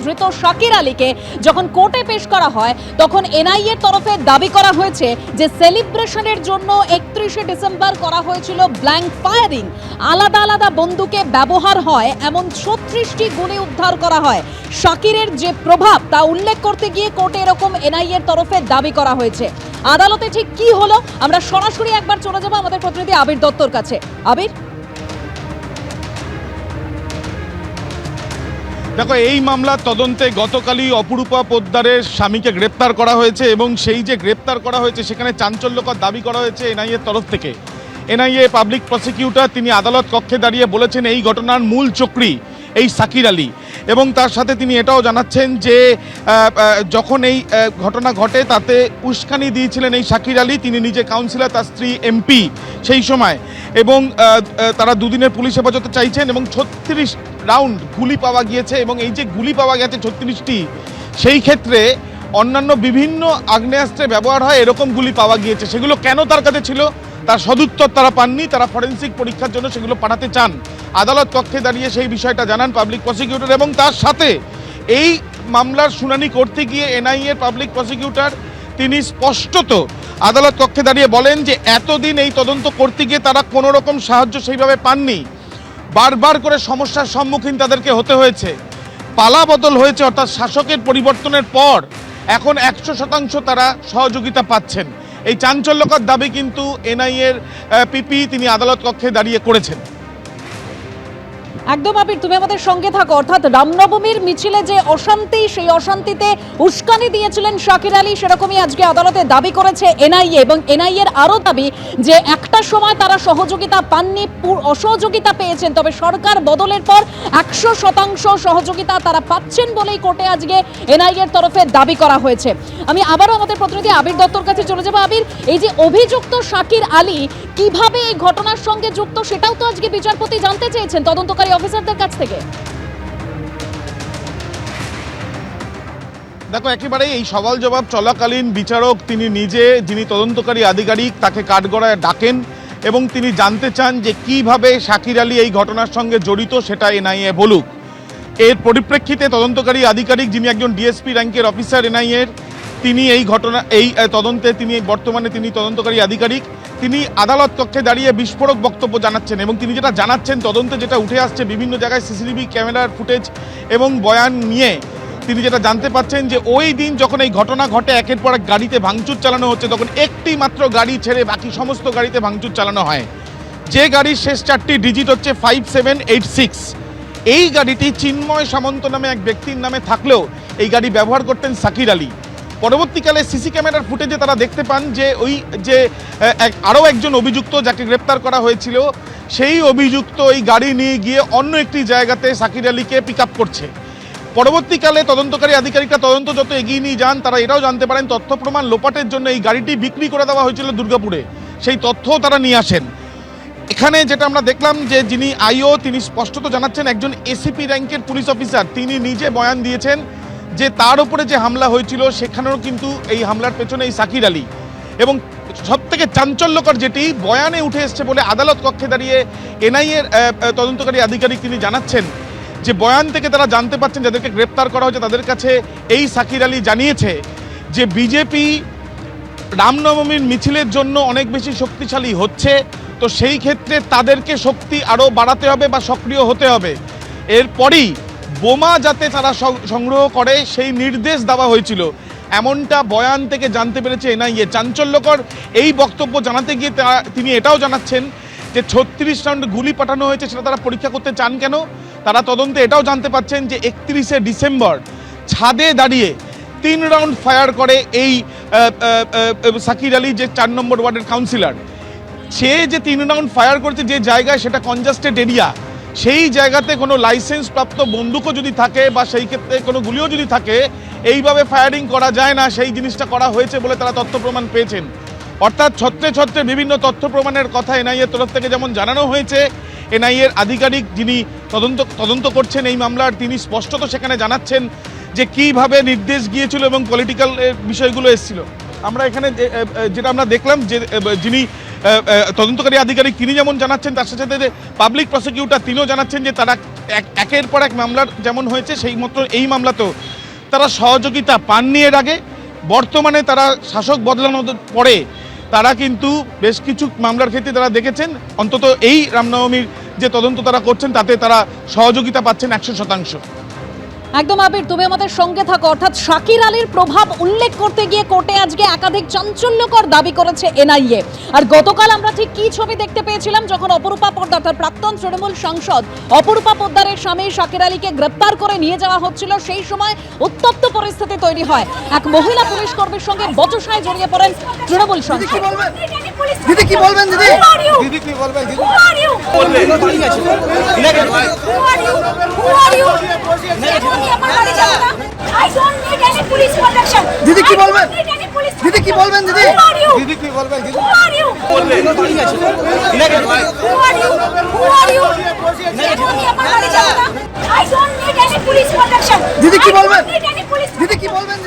ধৃত শাকির আলীকে যখন কোর্টে পেশ করা হয় তখন এনআইএর তরফে দাবি করা হয়েছে যে সেলিব্রেশনের জন্য 31শে ডিসেম্বর করা হয়েছিল ব্ল্যাঙ্ক ফায়ারিং, আলাদা আলাদা বন্দুকে ব্যবহার হয় এমন 36টি গুলি উদ্ধার করা হয়। শাকিরের যে প্রভাব তা উল্লেখ করতে গিয়ে কোর্টে এরকম এনআইএর তরফে দাবি করা হয়েছে। আদালতে ঠিক কি হলো আমরা সরাসরি একবার চলে যাব আমাদের প্রতিনিধি আবির দত্তর কাছে। আবির, দেখো, এই মামলার তদন্তে গতকালই অপরূপা পোদ্দারের স্বামীকে গ্রেপ্তার করা হয়েছে এবং সেই যে গ্রেপ্তার করা হয়েছে সেখানে চাঞ্চল্যকর দাবি করা হয়েছে এনআইএর তরফ থেকে। এনআইএ পাবলিক প্রসিকিউটর তিনি আদালত কক্ষে দাঁড়িয়ে বলেছেন এই ঘটনার মূল চক্রী এই শাকির আলী, এবং তার সাথে তিনি এটাও জানাচ্ছেন যে যখন এই ঘটনা ঘটে তাতে উস্কানি দিয়েছিলেন এই শাকির আলী, তিনি নিজে কাউন্সিলর, তার স্ত্রী এমপি সেই সময়, এবং তারা দুদিনের পুলিশ হেফাজতে চাইছেন এবং 36 রাউন্ড গুলি পাওয়া গিয়েছে। এবং এই যে গুলি পাওয়া গেছে 36টি, সেই ক্ষেত্রে অন্যান্য বিভিন্ন আগ্নেয়াস্ত্রে ব্যবহার হয় এরকম গুলি পাওয়া গিয়েছে। সেগুলো কেন তার কাছে ছিল তার সদুত্তর তারা পাননি, তারা ফরেন্সিক পরীক্ষার জন্য সেগুলো পাঠাতে চান। আদালত কক্ষে দাঁড়িয়ে সেই বিষয়টা জানান পাবলিক প্রসিকিউটর, এবং তার সাথে এই মামলার শুনানি করতে গিয়ে এনআইএর পাবলিক প্রসিকিউটর তিনি স্পষ্টত আদালত কক্ষে দাঁড়িয়ে বলেন যে এতদিন এই তদন্ত করতে গিয়ে তারা কোনো রকম সাহায্য সেইভাবে পাননি, বারবার করে সমস্যার সম্মুখীন তাদেরকে হতে হয়েছে, পালা বদল হয়েছে, অর্থাৎ শাসকের পরিবর্তনের পর এখন 100% তারা সহযোগিতা পাচ্ছেন। এই চাঞ্চল্যকর দাবি কিন্তু এনআইএর পিপি তিনি আদালত কক্ষে দাঁড়িয়ে করেছেন। একদম আবির, তুমি আমাদের সঙ্গে থাকো। অর্থাৎ রামনবমীর মিছিলে যে অশান্তি, সেই অশান্তিতে উস্কানি দিয়েছিলেন শাকির আলী, সেরকমই আজকে আদালতে দাবি করেছে এনআইএ, এবং এনআইএর আরও দাবি যে একটা সময় তারা সহযোগিতা পাননি, অসহযোগিতা পেয়েছেন, তবে সরকার বদলের পর 100% সহযোগিতা তারা পাচ্ছেন বলেই কোর্টে আজকে এনআইএর তরফে দাবি করা হয়েছে। আমি আবারও আমাদের প্রতিনিধি আবির দত্তর কাছে চলে যাবো। আবির, এই যে অভিযুক্ত শাকির আলী কিভাবে এই ঘটনার সঙ্গে যুক্ত সেটাও তো আজকে বিচারপতি জানতে চেয়েছেন তদন্তকারী অফিসারদের কাছ থেকে। দেখো, একেবারে এই সওয়াল জবাব চলাকালীন বিচারক তিনি নিজে, যিনি তদন্তকারী আধিকারিক, তাকে কাঠগড়ায় ডাকেন এবং তিনি জানতে চান যে কিভাবে শাকির আলী এই ঘটনার সঙ্গে জড়িত সেটা এনআইএ বলুক। এর পরিপ্রেক্ষিতে তদন্তকারী আধিকারিক, যিনি একজন ডিএসপি র্যাঙ্কের অফিসার এনআইএর, তিনি এই ঘটনা এই তদন্তে তিনি বর্তমানে তিনি তদন্তকারী আধিকারিক, তিনি আদালত কক্ষে দাঁড়িয়ে বিস্ফোরক বক্তব্য জানাচ্ছেন। এবং তিনি যেটা জানাচ্ছেন, তদন্তে যেটা উঠে আসছে বিভিন্ন জায়গায় সিসিটিভি ক্যামেরার ফুটেজ এবং বয়ান নিয়ে তিনি যেটা জানতে পাচ্ছেন যে ওই দিন যখন এই ঘটনা ঘটে একের পর এক গাড়িতে ভাঙচুর চালানো হচ্ছে, তখন একটি মাত্র গাড়ি ছেড়ে বাকি সমস্ত গাড়িতে ভাঙচুর চালানো হয়। যে গাড়ির শেষ 4টি ডিজিট হচ্ছে 5786, এই গাড়িটি চিন্ময় সামন্ত নামে এক ব্যক্তির নামে থাকলেও এই গাড়ি ব্যবহার করতেন শাকির আলী। পরবর্তীকালে সিসি ক্যামেরার ফুটেজে তারা দেখতে পান যে ওই যে আরও একজন অভিযুক্ত যাকে গ্রেপ্তার করা হয়েছিল, সেই অভিযুক্ত এই গাড়ি নিয়ে গিয়ে অন্য একটি জায়গাতে শাকির আলীকে পিক আপ করছে। পরবর্তীকালে তদন্তকারী আধিকারিকরা তদন্ত যত এগিয়ে নিয়ে যান, তারা এটাও জানতে পারেন তথ্য প্রমাণ লোপাটের জন্য এই গাড়িটি বিক্রি করে দেওয়া হয়েছিল দুর্গাপুরে, সেই তথ্যও তারা নিয়ে আসেন। এখানে যেটা আমরা দেখলাম যে যিনি আইও, তিনি স্পষ্টত জানাচ্ছেন, একজন এসিপি র্যাঙ্কের পুলিশ অফিসার, তিনি নিজে বয়ান দিয়েছেন যে তার উপরে যে হামলা হয়েছিল সেখানেও কিন্তু এই হামলার পেছনে এই শাকির আলী। এবং সবথেকে চাঞ্চল্যকর যেটি বয়ানে উঠে এসছে বলে আদালত কক্ষে দাঁড়িয়ে এনআইএর তদন্তকারী আধিকারিক তিনি জানাচ্ছেন যে বয়ান থেকে তারা জানতে পারছেন যাদেরকে গ্রেপ্তার করা হয়েছে তাদের কাছে এই শাকির আলী জানিয়েছে যে বিজেপি রামনবমীর মিছিলের জন্য অনেক বেশি শক্তিশালী হচ্ছে, তো সেই ক্ষেত্রে তাদেরকে শক্তি আরও বাড়াতে হবে বা সক্রিয় হতে হবে। এরপরই বোমা যাতে তারা সংগ্রহ করে সেই নির্দেশ দেওয়া হয়েছিল, এমনটা বয়ান থেকে জানতে পেরেছে এনআইএ। চাঞ্চল্যকর এই বক্তব্য জানাতে গিয়ে তিনি এটাও জানাচ্ছেন যে 36 রাউন্ড গুলি পাঠানো হয়েছে সেটা তারা পরীক্ষা করতে চান কেন। তারা তদন্তে এটাও জানতে পারছেন যে 31শে ডিসেম্বর ছাদে দাঁড়িয়ে 3 রাউন্ড ফায়ার করে এই শাকির আলী, যে 4 নম্বর ওয়ার্ডের কাউন্সিলর, সে যে 3 রাউন্ড ফায়ার করেছে যে জায়গায়, সেটা কনজাস্টেড এরিয়া, সেই জায়গাতে কোনো লাইসেন্স প্রাপ্ত বন্দুকও যদি থাকে বা সেই ক্ষেত্রে কোনো গুলিও যদি থাকে, এইভাবে ফায়ারিং করা যায় না, সেই জিনিসটা করা হয়েছে বলে তারা তথ্য প্রমাণ পেয়েছেন। অর্থাৎ ছত্রে ছত্রে বিভিন্ন তথ্য প্রমাণের কথা এনআইএর তরফ থেকে যেমন জানানো হয়েছে, এনআইএর আধিকারিক যিনি তদন্ত করছেন এই মামলার, তিনি স্পষ্টত সেখানে জানাচ্ছেন যে কিভাবে নির্দেশ গিয়েছিল এবং পলিটিক্যাল বিষয়গুলো এসেছিল। আমরা এখানে যেটা আমরা দেখলাম যে যিনি তদন্তকারী আধিকারিক তিনি যেমন জানাচ্ছেন, তার সাথে সাথে পাবলিক প্রসিকিউটর তিনিও জানাচ্ছেন যে তারা একের পর এক মামলার যেমন হয়েছে সেই মতো এই মামলাতেও তারা সহযোগিতা পাননি এর আগে। বর্তমানে তারা শাসক বদলানোর পরে তারা কিন্তু বেশ কিছু মামলার ক্ষেত্রে তারা দেখেছেন অন্তত এই রামনবমীর যে তদন্ত তারা করছেন তাতে তারা সহযোগিতা পাচ্ছেন 100%। একদম আবির, তুমি আমাদের সঙ্গে থাকো। অর্থাৎ শাকির আলীর প্রভাব উল্লেখ করতে গিয়ে কোর্টে আজকে একাধিক চাঞ্চল্যকর দাবি করেছে এনআইএ। আর গতকাল আমরা ঠিক কি ছবি দেখতে পেয়েছিলাম যখন অপরূপা পোদ্দার, তার প্রাক্তন তৃণমূল সাংসদ অপরূপা পোদ্দারের স্বামী শাকির আলীকে গ্রেপ্তার করে নিয়ে যাওয়া হচ্ছিল, সেই সময় উত্তপ্ত পরিস্থিতি তৈরি হয়। এক মহিলা পুলিশ কর্মীর সঙ্গে বচসায় জড়িয়ে পড়েন তৃণমূল সাংসদ। দিদি কি বলবেন? দিদি কি বলবেন? দিদি দিদি কি বলবেন? দিদি কি বলবেন? দিদি কি বলবেন? দিদি কি বলবেন? দিদি কি বলবেন?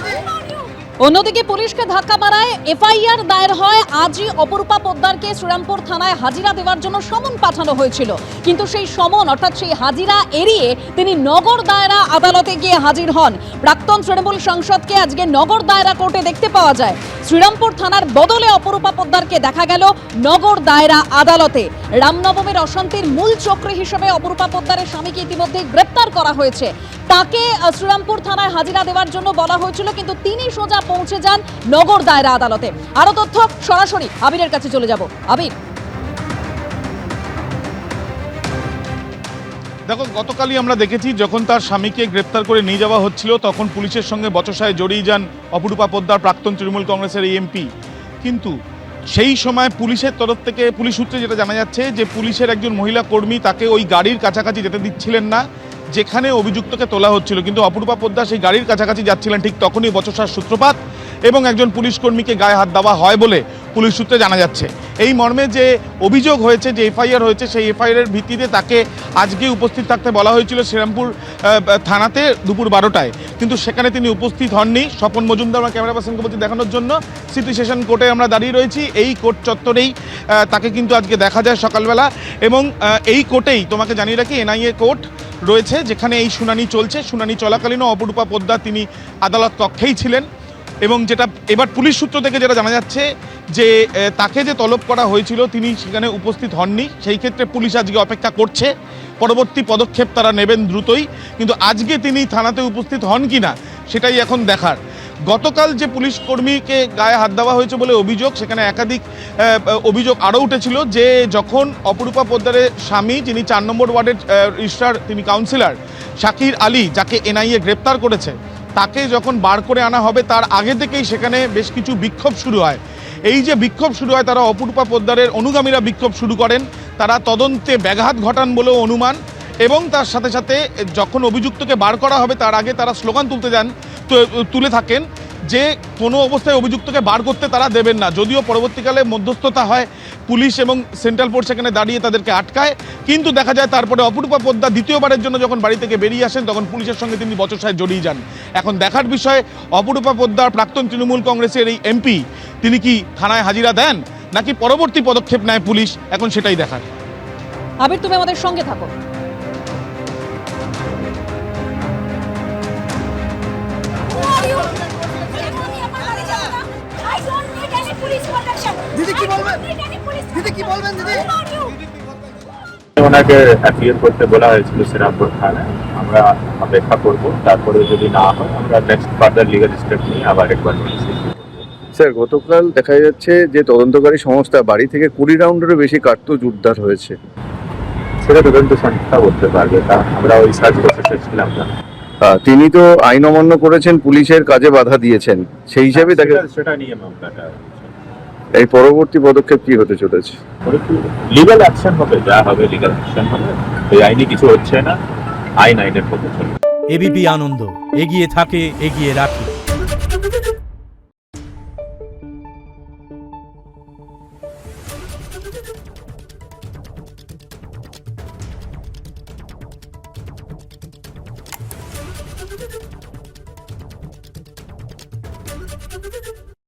অন্যদিকে পুলিশকে ধাক্কা মারায় এফআইআর দায়ের হয়। আজই অপরূপা পোদ্দারকে শ্রীরামপুর থানায় হাজিরা দেওয়ার জন্য সমন পাঠানো হয়েছিল, কিন্তু সেই সমন অর্থাৎ সেই হাজিরা এড়িয়ে তিনি নগর দায়রা আদালতে গিয়ে হাজির হন। প্রাক্তন তৃণমূল সাংসদকে আজকে নগর দায়রা কোর্টে দেখতে পাওয়া যায়। শ্রীরামপুর থানার বদলে অপরূপা পোদ্দারকে দেখা গেল নগর দায়রা আদালতে। রামনবমীর অশান্তির মূল চক্রী হিসেবে অপরূপা পোদ্দারের স্বামীকে ইতিমধ্যে গ্রেপ্তার করা হয়েছে। তাকে শ্রীরামপুর থানায় হাজিরা দেওয়ার জন্য বলা হয়েছিল, কিন্তু তিনি সোজা পৌঁছে যান নগর দায়রা আদালতে। আরো তথ্য সরাসরি আবিরের কাছে চলে যাব। আবির, দেখো, গতকালই আমরা দেখেছি যখন তার স্বামীকে গ্রেপ্তার করে নিয়ে যাওয়া হচ্ছিল তখন পুলিশের সঙ্গে বচসায় জড়িয়ে যান অপরূপা পোদ্দার, প্রাক্তন তৃণমূল কংগ্রেসের এই এমপি। কিন্তু সেই সময় পুলিশের তরফ থেকে, পুলিশ সূত্রে যেটা জানা যাচ্ছে যে পুলিশের একজন মহিলা কর্মী তাকে ওই গাড়ির কাছাকাছি যেতে দিচ্ছিলেন না যেখানে অভিযুক্তকে তোলা হচ্ছিল, কিন্তু অপরূপা পোদ্দার সেই গাড়ির কাছাকাছি যাচ্ছিলেন। ঠিক তখনই বচসার সূত্রপাত এবং একজন পুলিশ কর্মীকে গায়ে হাত দেওয়া হয় বলে পুলিশ সূত্রে জানা যাচ্ছে। এই মর্মে যে অভিযোগ হয়েছে, যে এফআইআর হয়েছে, সেই এফআইআরের ভিত্তিতে তাকে আজকে উপস্থিত থাকতে বলা হয়েছিল শ্রীরামপুর থানাতে দুপুর 12টায়, কিন্তু সেখানে তিনি উপস্থিত হননি। স্বপন মজুমদার আমার ক্যামেরা পার্সনকে বলছি দেখানোর জন্য সিটি সেশন কোর্টে আমরা দাঁড়িয়ে রয়েছি। এই কোর্ট চত্বরেই তাকে কিন্তু আজকে দেখা যায় সকালবেলা, এবং এই কোর্টেই তোমাকে জানিয়ে রাখি এনআইএ কোর্ট রয়েছে যেখানে এই শুনানি চলছে। শুনানি চলাকালীনও অপরূপা পোদ্দার তিনি আদালত কক্ষেই ছিলেন, এবং যেটা এবার পুলিশ সূত্র থেকে যেটা জানা যাচ্ছে যে তাকে যে তলব করা হয়েছিল তিনি সেখানে উপস্থিত হননি। সেই ক্ষেত্রে পুলিশ আজকে অপেক্ষা করছে, পরবর্তী পদক্ষেপ তারা নেবেন দ্রুতই, কিন্তু আজকে তিনি থানাতে উপস্থিত হন কিনা সেটাই এখন দেখার। গতকাল যে পুলিশ কর্মীকে গায়ে হাত দেওয়া হয়েছে বলে অভিযোগ, সেখানে একাধিক অভিযোগ আরও উঠেছিল যে যখন অপরূপা পোদ্দারের স্বামী, যিনি 4 নম্বর ওয়ার্ডের রিজিস্ট্রার, তিনি কাউন্সিলর শাকির আলী, যাকে এনআইএ গ্রেপ্তার করেছে, তাকে যখন বার করে আনা হবে তার আগে থেকেই সেখানে বেশ কিছু বিক্ষোভ শুরু হয়। এই যে বিক্ষোভ শুরু হয়, তারা অপরূপা পোদ্দারের অনুগামীরা বিক্ষোভ শুরু করেন, তারা তদন্তে ব্যাঘাত ঘটান বলেও অনুমান, এবং তার সাথে সাথে যখন অভিযুক্তকে বার করা হবে তার আগে তারা স্লোগান তুলে থাকেন যে কোনো অবস্থায় অভিযুক্তকে বার করতে তারা দেবেন না। যদিও পরবর্তীকালে মধ্যস্থতা হয়, পুলিশ এবং সেন্ট্রাল ফোর্স সেখানে দাঁড়িয়ে তাদেরকে আটকায়, কিন্তু দেখা যায় তারপরে অপরূপা পোদ্দার দ্বিতীয়বারের জন্য যখন বাড়ি থেকে বেরিয়ে আসেন তখন পুলিশের সঙ্গে তিনি বচসায় জড়িয়ে যান। এখন দেখার বিষয় অপরূপা পোদ্দার, প্রাক্তন তৃণমূল কংগ্রেসের এই এমপি, তিনি কি থানায় হাজিরা দেন নাকি পরবর্তী পদক্ষেপ নেয় পুলিশ, এখন সেটাই দেখার। আবির, তুমি আমাদের সঙ্গে থাকো। দিদি কি বলবেন? দিদি কি বলবেন? দিদি ওনাকে অ্যাপিয়ার করতে বলা হয়েছিল শ্রীরামপুর থানায়। আমরা অপেক্ষা করব, তারপরে যদি না হয় আমরা নেক্সট ফার্দার লিগাল স্টেপ নিয়ে আবার একবার নোটিশ ইস্যু করব। স্যার, গতকাল দেখা যাচ্ছে যে তদন্তকারী সংস্থা বাড়ি থেকে 20 রাউন্ডেরও বেশি কার্তুজ উদ্ধার হয়েছে। সেটা তদন্ত সংস্থা বলতে পারবে, তা আমরা ওই সার্চ প্রসেসে ছিলাম না। তিনি তো আইন অমান্য করেছেন, পুলিশের কাজে বাধা দিয়েছেন, সেই হিসাবে তাকে সেটা নিয়ে মামলাটা, এই পরবর্তী পদক্ষেপ কি হতে চলেছে? লিগাল অ্যাকশন হবে, যা হবে লিগাল অ্যাকশন হবে। এই আইনি কিছু হচ্ছে না, আইনের পথে চলবে। এবিপি আনন্দ, এগিয়ে থাকে, এগিয়ে রাখে।